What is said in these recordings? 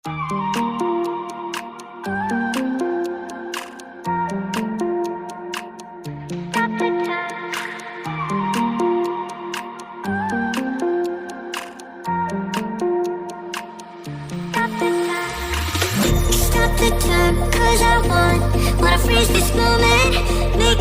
the time, cause I wanna freeze this moment. Make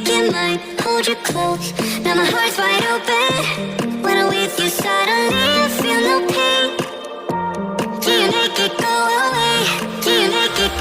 it mine, hold you close. Now my heart's wide open. When I'm with you suddenly I feel no pain. Do you make it go away? Do you make it?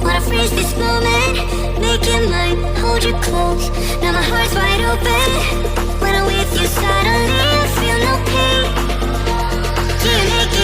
Wanna freeze this moment, make it mine, hold you close. Now my heart's wide open. When I'm with you suddenly I feel no pain. Do you make it